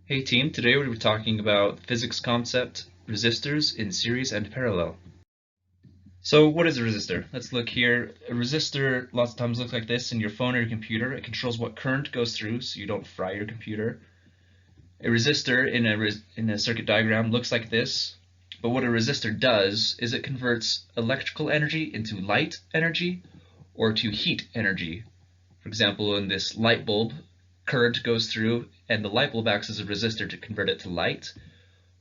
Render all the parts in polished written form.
Hey team, today we're talking about physics concept, resistors in series and parallel. So what is a resistor? Let's look here. A resistor lots of times looks like this in your phone or your computer. It controls what current goes through so you don't fry your computer. A resistor in a circuit diagram looks like this, but what a resistor does is it converts electrical energy into light energy or to heat energy. For example, in this light bulb, current goes through and the light bulb acts as a resistor to convert it to light,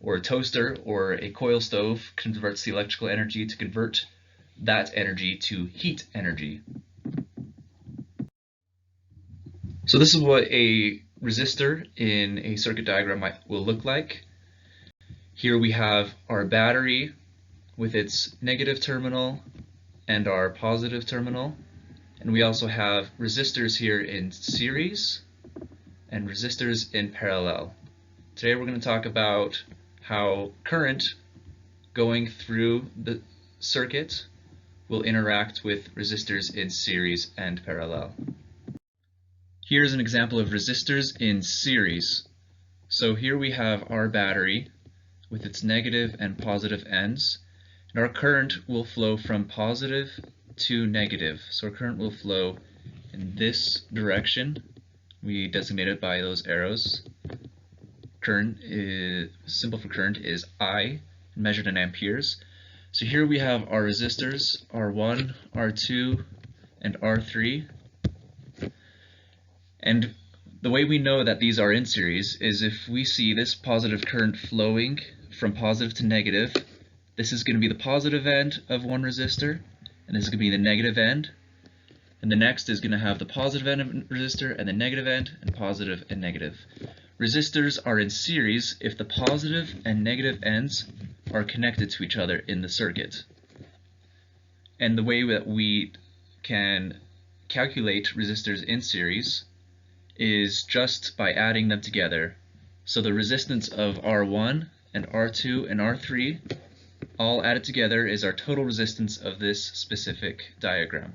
or a toaster or a coil stove converts the electrical energy to convert that energy to heat energy. So this is what a resistor in a circuit diagram will look like. Here we have our battery with its negative terminal and our positive terminal. And we also have resistors here in series and resistors in parallel. Today we're going to talk about how current going through the circuit will interact with resistors in series and parallel. Here's an example of resistors in series. So here we have our battery with its negative and positive ends, and our current will flow from positive to negative. So our current will flow in this direction. We designate it by those arrows. Symbol for current is I, measured in amperes. So here we have our resistors, R1, R2, and R3. And the way we know that these are in series is if we see this positive current flowing from positive to negative, this is going to be the positive end of one resistor, and this is going to be the negative end. And the next is going to have the positive end of a resistor and the negative end, and positive and negative. Resistors are in series if the positive and negative ends are connected to each other in the circuit. And the way that we can calculate resistors in series is just by adding them together. So the resistance of R1 and R2 and R3 all added together is our total resistance of this specific diagram.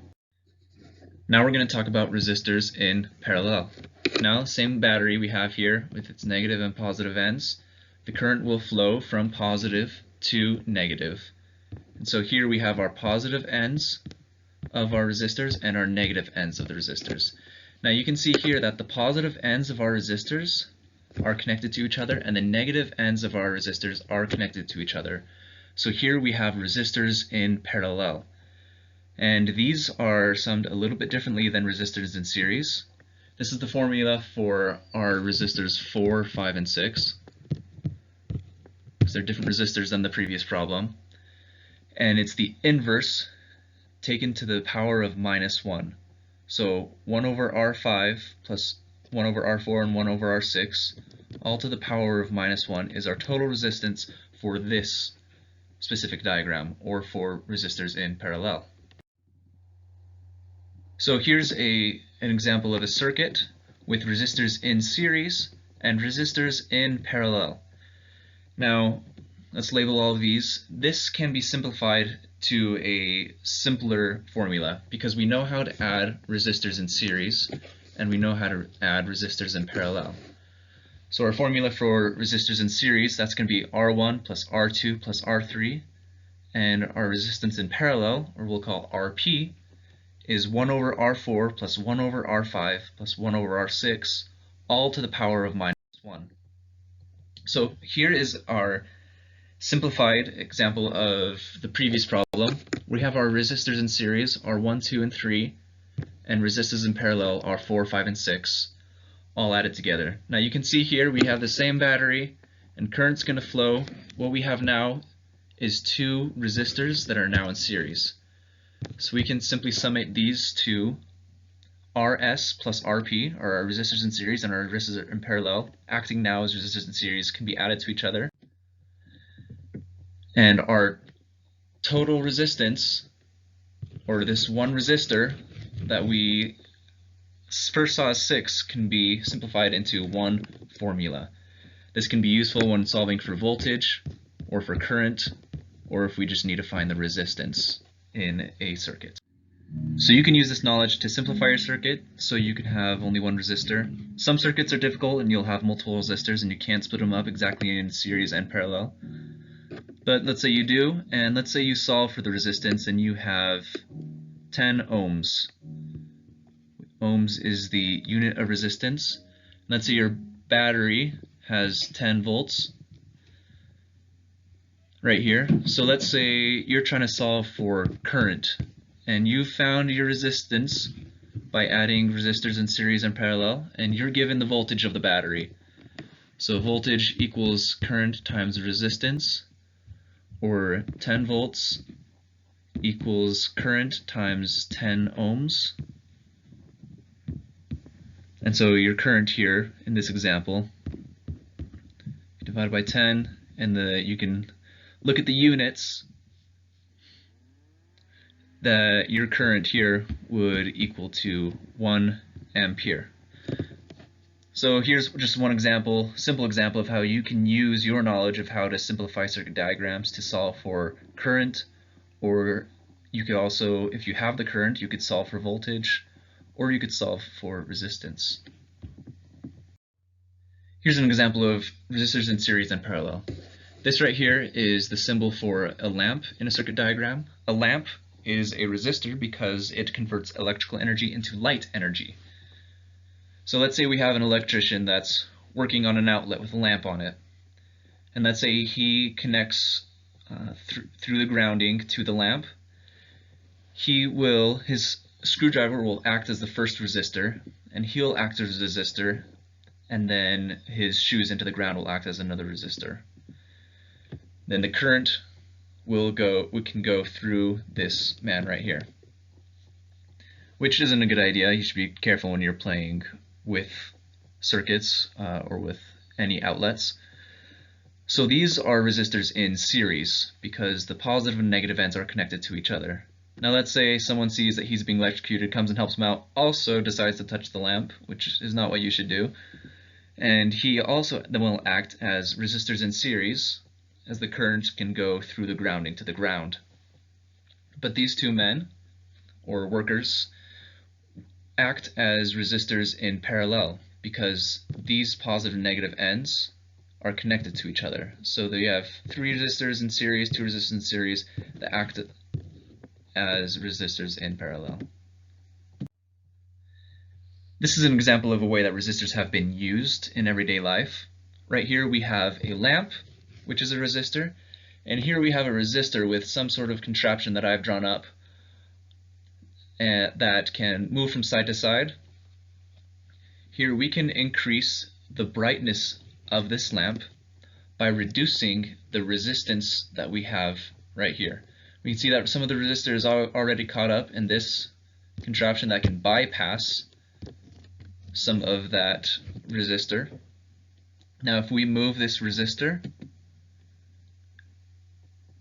Now we're going to talk about resistors in parallel. Now, same battery we have here with its negative and positive ends. The current will flow from positive to negative. And so here we have our positive ends of our resistors and our negative ends of the resistors. Now you can see here that the positive ends of our resistors are connected to each other and the negative ends of our resistors are connected to each other. So here we have resistors in parallel. And these are summed a little bit differently than resistors in series. This is the formula for our resistors 4, 5, and 6. So they're different resistors than the previous problem. And it's the inverse taken to the power of -1. So 1 over R5 plus 1 over R4 and 1 over R6, all to the power of -1, is our total resistance for this specific diagram, or for resistors in parallel. So here's an example of a circuit with resistors in series and resistors in parallel. Now, let's label all of these. This can be simplified to a simpler formula because we know how to add resistors in series and we know how to add resistors in parallel. So our formula for resistors in series, that's going to be R1 plus R2 plus R3, and our resistance in parallel, or we'll call RP, is 1 over R4 plus 1 over R5 plus 1 over R6, all to the power of -1. So here is our simplified example of the previous problem. We have our resistors in series, R1, 2, and 3, and resistors in parallel, R4, 5, and 6, all added together. Now you can see here we have the same battery, and current's going to flow. What we have now is two resistors that are now in series. So we can simply summate these two. RS plus RP are our resistors in series and our resistors in parallel, acting now as resistors in series, can be added to each other. And our total resistance, or this one resistor that we first saw as 6, can be simplified into one formula. This can be useful when solving for voltage or for current, or if we just need to find the resistance in a circuit. So you can use this knowledge to simplify your circuit so you can have only one resistor. Some circuits are difficult and you'll have multiple resistors and you can't split them up exactly in series and parallel. But let's say you do, and let's say you solve for the resistance and you have 10 ohms. Ohms is the unit of resistance. Let's say your battery has 10 volts right here. So let's say you're trying to solve for current, and you found your resistance by adding resistors in series and parallel, and you're given the voltage of the battery. So voltage equals current times resistance, or 10 volts equals current times 10 ohms. And so your current here in this example, divided by 10, and you can look at the units, that your current here would equal to 1 ampere. So here's just one example, simple example of how you can use your knowledge of how to simplify circuit diagrams to solve for current, or you could also, if you have the current, you could solve for voltage, or you could solve for resistance. Here's an example of resistors in series and parallel. This right here is the symbol for a lamp in a circuit diagram. A lamp is a resistor because it converts electrical energy into light energy. So let's say we have an electrician that's working on an outlet with a lamp on it. And let's say he connects through the grounding to the lamp. His screwdriver will act as the first resistor, and he'll act as a resistor, and then his shoes into the ground will act as another resistor. Then the current can go through this man right here, which isn't a good idea. You should be careful when you're playing with circuits or with any outlets. So these are resistors in series because the positive and negative ends are connected to each other. Now let's say someone sees that he's being electrocuted, comes and helps him out, also decides to touch the lamp, which is not what you should do. And he also then will act as resistors in series, as the current can go through the grounding to the ground. But these two men, or workers, act as resistors in parallel because these positive and negative ends are connected to each other. So they have 3 resistors in series, 2 resistors in series that act as resistors in parallel. This is an example of a way that resistors have been used in everyday life. Right here we have a lamp, which is a resistor, and here we have a resistor with some sort of contraption that I've drawn up that can move from side to side. Here we can increase the brightness of this lamp by reducing the resistance that we have right here. We can see that some of the resistors are already caught up in this contraption that can bypass some of that resistor. Now if we move this resistor,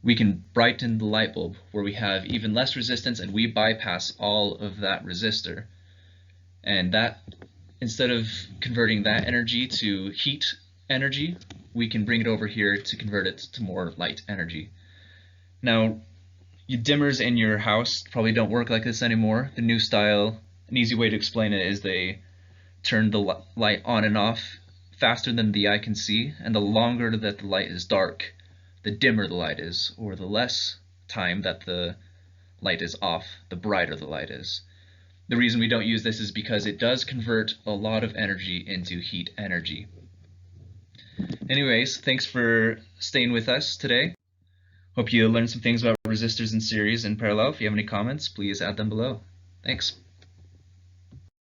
we can brighten the light bulb where we have even less resistance and we bypass all of that resistor. And that, instead of converting that energy to heat energy, we can bring it over here to convert it to more light energy. Now, your dimmers in your house probably don't work like this anymore. The new style, an easy way to explain it is they turn the light on and off faster than the eye can see, and the longer that the light is dark, the dimmer the light is, or the less time that the light is off, the brighter the light is. The reason we don't use this is because it does convert a lot of energy into heat energy. Anyways, thanks for staying with us today. Hope you learned some things about resistors in series and parallel. If you have any comments, please add them below. Thanks.